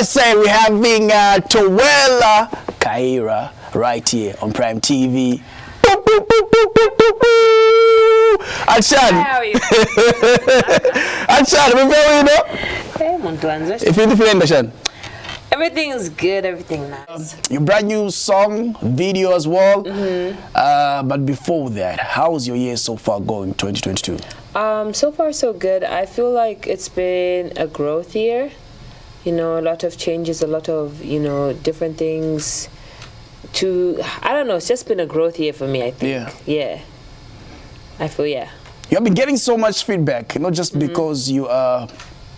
I say we're having Towela Kaira right here on Prime TV. Achan. How are you? Achan, you know? Hey, Montuanzo. If you're different, Achan. Everything is good, everything nice. Your brand new song, video as well. But before that, how's your year so far going, 2022? So far so good. I feel like it's been a growth year. You know, a lot of changes, a lot of, you know, different things I don't know, it's just been a growth year for me, I think. Yeah. I feel, yeah. You have been getting so much feedback, not just because you are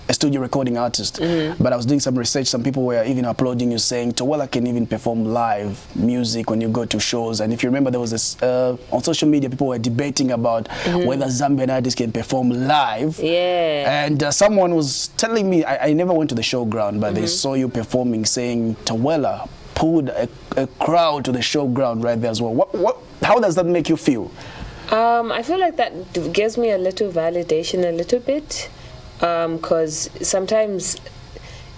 a studio recording artist, but I was doing some research. Some people were even applauding you, saying Towela can even perform live music when you go to shows. And if you remember, there was this on social media, people were debating about whether Zambian artists can perform live. Yeah. And someone was telling me, I never went to the showground, but they saw you performing, saying Towela pulled a crowd to the showground right there as well. How does that make you feel? I feel like that gives me a little validation, a little bit. Because sometimes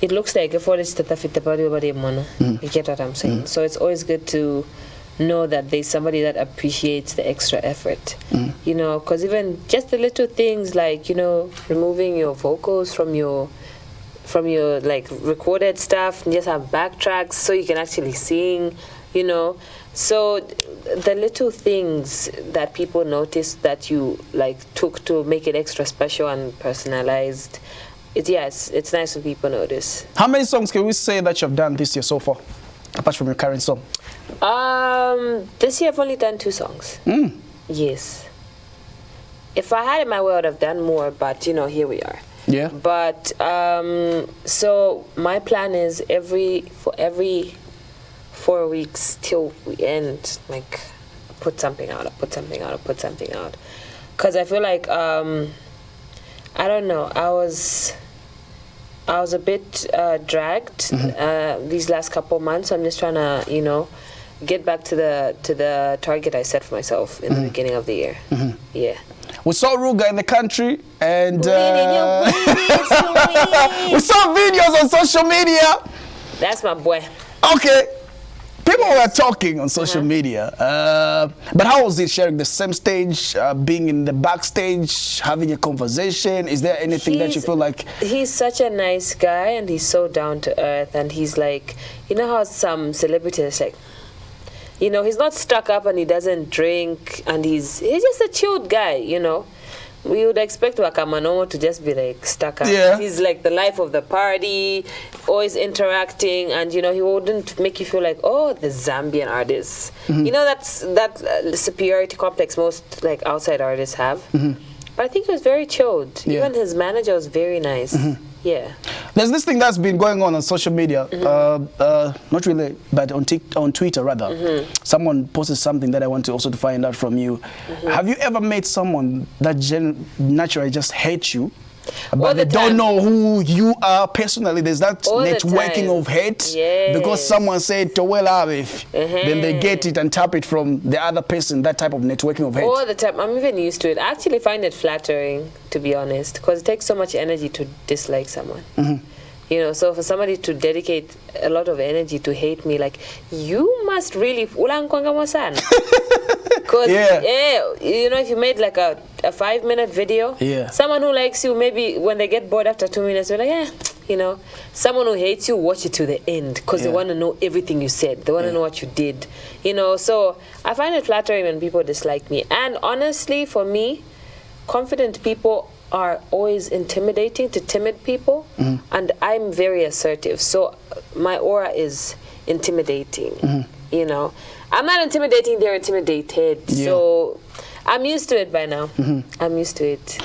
it looks like you get what I'm saying. So it's always good to know that there's somebody that appreciates the extra effort. You know, because even just the little things like, you know, removing your vocals from your like recorded stuff and just have backtracks so you can actually sing, you know. So the little things that people notice that you like took to make it extra special and personalized, it's nice when people notice. How many songs can we say that you've done this year so far, apart from your current song? This year I've only done 2 songs. Yes. If I had it my way, I would have done more, but you know, here we are. Yeah. But so my plan is for every 4 weeks till we end, like put something out. Because I feel like I don't know, I was a bit dragged these last couple months. So I'm just trying to, you know, get back to the target I set for myself in the beginning of the year. Yeah. We saw Ruga in the country, and we saw videos on social media. That's my boy. Okay. People were talking on social media, but how was it sharing the same stage, being in the backstage, having a conversation? Is there anything that you feel like? He's such a nice guy, and he's so down to earth, and he's like, you know how some celebrities like, you know, he's not stuck up and he doesn't drink, and he's just a chilled guy, you know. We would expect Wakamanomo to just be like stuck up. Yeah. He's like the life of the party, always interacting, and you know, he wouldn't make you feel like, oh, the Zambian artists. You know, that superiority complex most like outside artists have. But I think he was very chilled. Yeah. Even his manager was very nice. Yeah. There's this thing that's been going on social media, not really, but on Twitter rather. Someone posted something that I want to also to find out from you. Have you ever met someone that naturally just hates you, but they don't know who you are personally? There's that networking of hate because someone said Towela, then they get it and tap it from the other person. That type of networking of hate. All the time. I'm even used to it. I actually find it flattering, to be honest, because it takes so much energy to dislike someone. You know, so for somebody to dedicate a lot of energy to hate me, like, you must really because you know, if you made like a 5-minute video, someone who likes you, maybe when they get bored after 2 minutes, they're like, you know. Someone who hates you, watch it to the end because they want to know everything you said. They want to know what you did, you know. So I find it flattering when people dislike me. And honestly, for me, confident people are always intimidating to timid people, and I'm very assertive, so my aura is intimidating. You know, I'm not intimidating, they're intimidated. So I'm used to it by now. I'm used to it.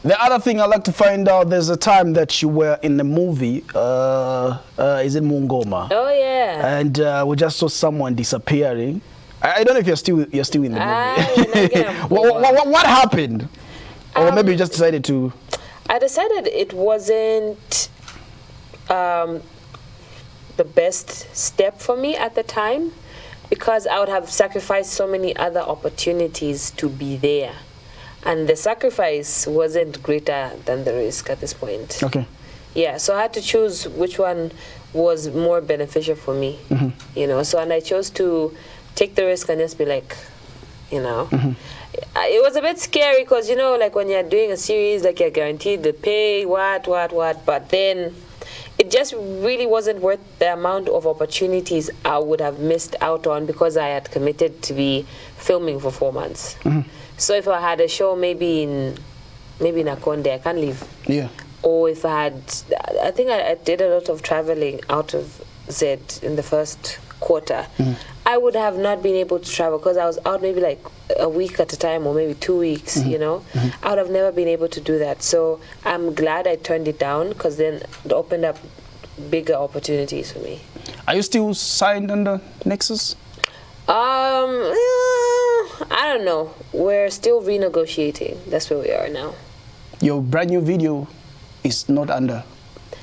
The other thing I'd like to find out, there's a time that you were in the movie, is it Mungoma? Oh yeah. And we just saw someone disappearing. I don't know if you're still in the movie. What happened? Or maybe you just decided to... I decided it wasn't the best step for me at the time, because I would have sacrificed so many other opportunities to be there. And the sacrifice wasn't greater than the risk at this point. Okay. Yeah, so I had to choose which one was more beneficial for me, you know. So, and I chose to take the risk and just be like, you know. It was a bit scary because, you know, like when you're doing a series, like you're guaranteed the pay, what, but then it just really wasn't worth the amount of opportunities I would have missed out on because I had committed to be filming for 4 months. So if I had a show maybe in Akonde, I can't leave. Yeah. Or if I think I did a lot of traveling out of Z in the first quarter, I would have not been able to travel because I was out maybe like a week at a time or maybe 2 weeks, you know. I would have never been able to do that. So I'm glad I turned it down because then it opened up bigger opportunities for me. Are you still signed under Nexus? I don't know. We're still renegotiating. That's where we are now. Your brand new video is not under.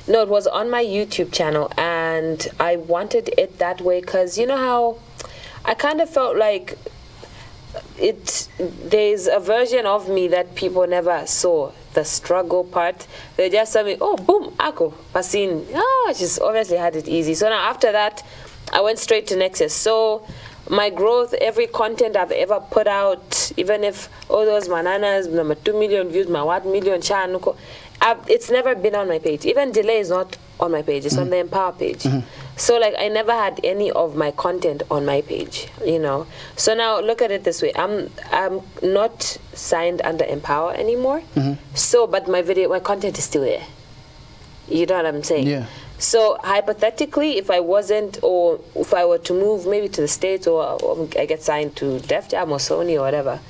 No, it was on my YouTube channel, and I wanted it that way because you know how I kind of felt like there's a version of me that people never saw, the struggle part. They just saw me, oh, boom, ako, pasin. Oh, she's obviously had it easy. So now after that, I went straight to Nexus. So my growth, every content I've ever put out, even if all those bananas, my 2 million views, my 1 million chanuko, it's never been on my page. Even Delay is not on my page. It's on the Empower page. So like I never had any of my content on my page, you know. So now look at it this way. I'm not signed under Empower anymore. So but my content is still there. You know what I'm saying? Yeah. So hypothetically, if I wasn't, or if I were to move maybe to the States, or I get signed to Def Jam or Sony or whatever,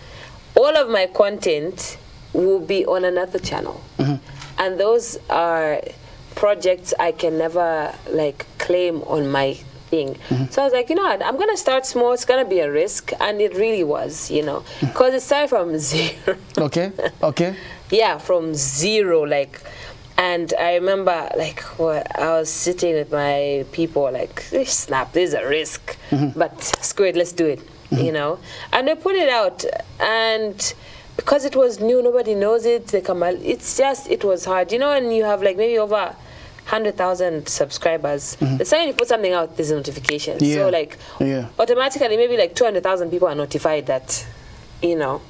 all of my content will be on another channel. And those are projects I can never like claim on my thing. So I was like, you know what, I'm gonna start small. It's gonna be a risk, and it really was, you know, because it started from zero. Okay. Yeah, from zero, like. And I remember, like, I was sitting with my people, like, snap, this is a risk, but screw it, let's do it, you know. And they put it out, and because it was new, nobody knows it. They come out. It's just, it was hard, you know. And you have like maybe over 100,000 subscribers. The second you put something out, there's a notification. So like, automatically, maybe like 200,000 people are notified that, you know.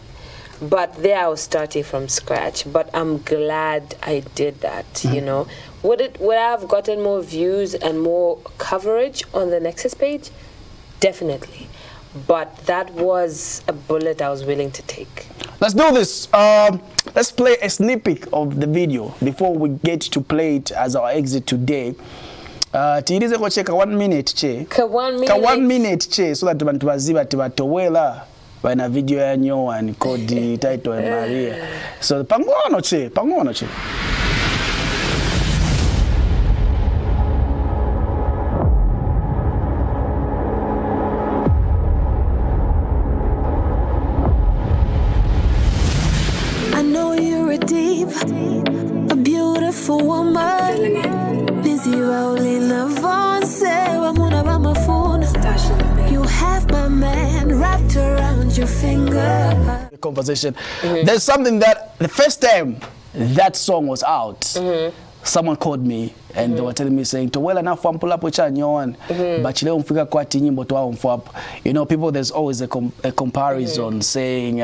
But there I was starting from scratch. But I'm glad I did that, you know. Would I have gotten more views and more coverage on the Nexus page? Definitely. But that was a bullet I was willing to take. Let's do this. Let's play a snippet of the video before we get to play it as our exit today. Tirize ko cheka 1 minute che. Ka 1 minute. Ka 1 minute che so that bantu baziba Towela bana video ya nyowa ni kodi title Maria. So pangono che. A beautiful woman. Busy rolling the phone, say my phone. You have my man wrapped around your finger. The conversation. There's something that the first time that song was out, someone called me and they were telling me saying, Towela na pull up with nyoan, but chile umfika kwa tinyimbo twa umfap. You know, people, there's always a comparison saying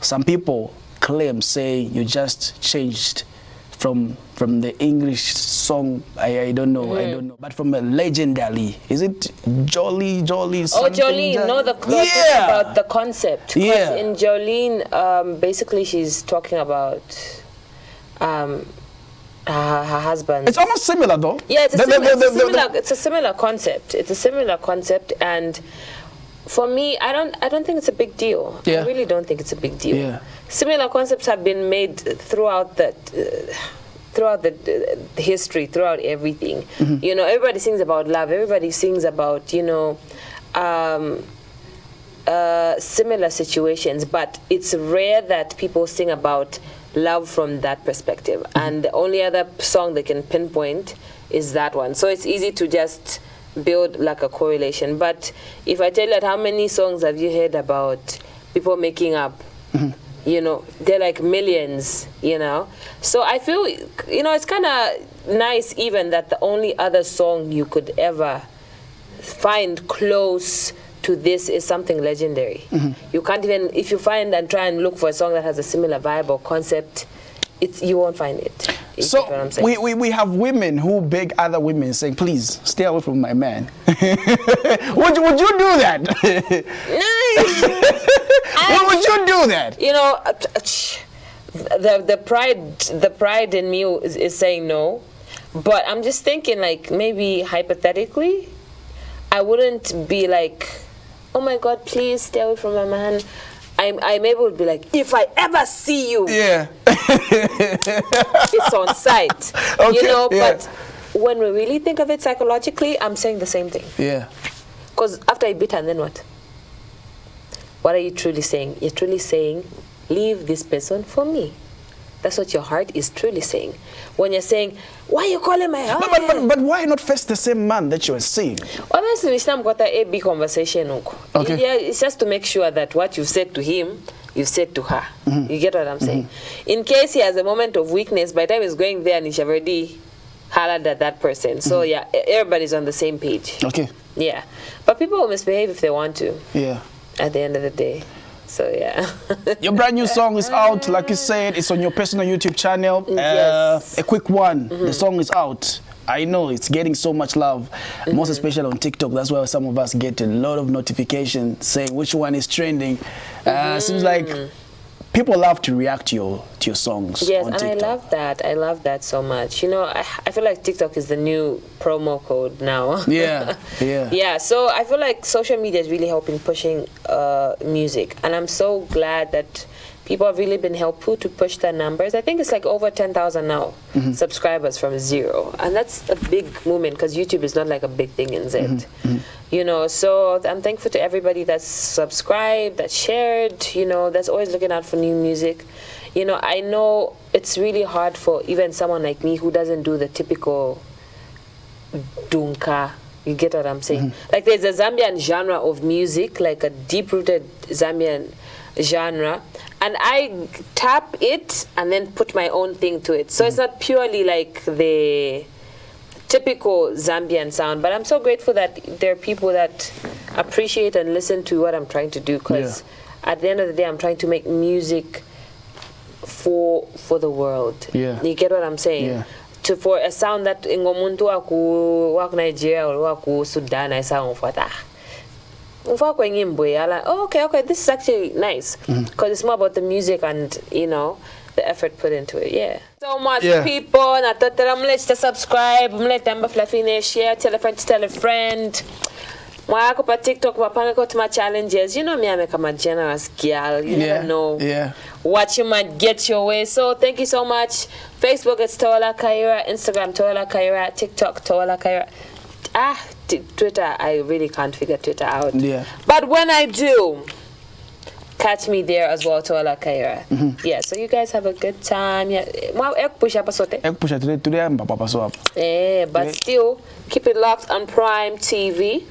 some people claim saying you just changed from the English song. I don't know, but from a legendary, is it Jolene something? Oh, Jolene, no, the about the concept. Yeah. In Jolene, basically she's talking about her husband. It's almost similar though. Yeah, it's a similar concept. It's a similar concept, and for me, I don't think it's a big deal. I really don't think it's a big deal. Yeah. Similar concepts have been made throughout the history, throughout everything. You know, everybody sings about love. Everybody sings about, you know, similar situations. But it's rare that people sing about love from that perspective. And the only other song they can pinpoint is that one. So it's easy to just build like a correlation. But if I tell you that, how many songs have you heard about people making up? you know, they're like millions, you know. So I feel, you know, it's kind of nice even that the only other song you could ever find close to this is something legendary. You can't even, if you find and try and look for a song that has a similar vibe or concept, you won't find it. So we have women who beg other women saying, please stay away from my man. would you do that? Would you do that? You know, the pride in me is saying no, but I'm just thinking, like, maybe hypothetically, I wouldn't be like, oh my God, please stay away from my man. I maybe would be like, if I ever see you, it's on sight. Okay, you know, but when we really think of it psychologically, I'm saying the same thing. Yeah. Because after I beat her, then what? What are you truly saying? You're truly saying, leave this person for me. That's what your heart is truly saying. When you're saying, why are you calling my heart? But why not face the same man that you are seeing? Honestly, it's not got a big conversation. Okay. Yeah, it's just to make sure that what you've said to him, you've said to her. You get what I'm saying? In case he has a moment of weakness, by the time he's going there and he's already hollered at that person. So yeah, everybody's on the same page. Okay. Yeah. But people will misbehave if they want to. Yeah. At the end of the day. So yeah. Your brand new song is out, like you said. It's on your personal YouTube channel. Yes. A quick one. The song is out. I know it's getting so much love, most especially on TikTok. That's where some of us get a lot of notifications saying which one is trending. Seems like people love to react to your songs. Yes, on and TikTok. I love that. I love that so much. You know, I feel like TikTok is the new promo code now. Yeah, yeah. Yeah, so I feel like social media is really helping pushing music. And I'm so glad that people have really been helpful to push the numbers. I think it's like over 10,000 now, subscribers from 0. And that's a big movement because YouTube is not like a big thing in Z. You know, so I'm thankful to everybody that's subscribed, that's shared, you know, that's always looking out for new music. You know, I know it's really hard for even someone like me who doesn't do the typical dunka. You get what I'm saying? Like there's a Zambian genre of music, like a deep-rooted Zambian genre, and I tap it and then put my own thing to it. So it's not purely like the typical Zambian sound, but I'm so grateful that there are people that appreciate and listen to what I'm trying to do, because at the end of the day, I'm trying to make music for the world. You get what I'm saying? For a sound that ingomuntu waku Nigeria or waku Sudan, I sound for that. Okay, this is actually nice because it's more about the music and, you know, the effort put into it. Yeah. So much people. Let's subscribe. Share. Tell a friend. Mwako pa TikTok mapanga ko my challenges. You know me, I'm a generous girl. You never know what you might get your way. So thank you so much. Facebook it's Towela Kaira, Instagram Towela Kaira, TikTok Towela Kaira. Twitter, I really can't figure Twitter out. But when I do, catch me there as well, Towela Kaira. Yeah, so you guys have a good time. But still, keep it locked on Prime TV.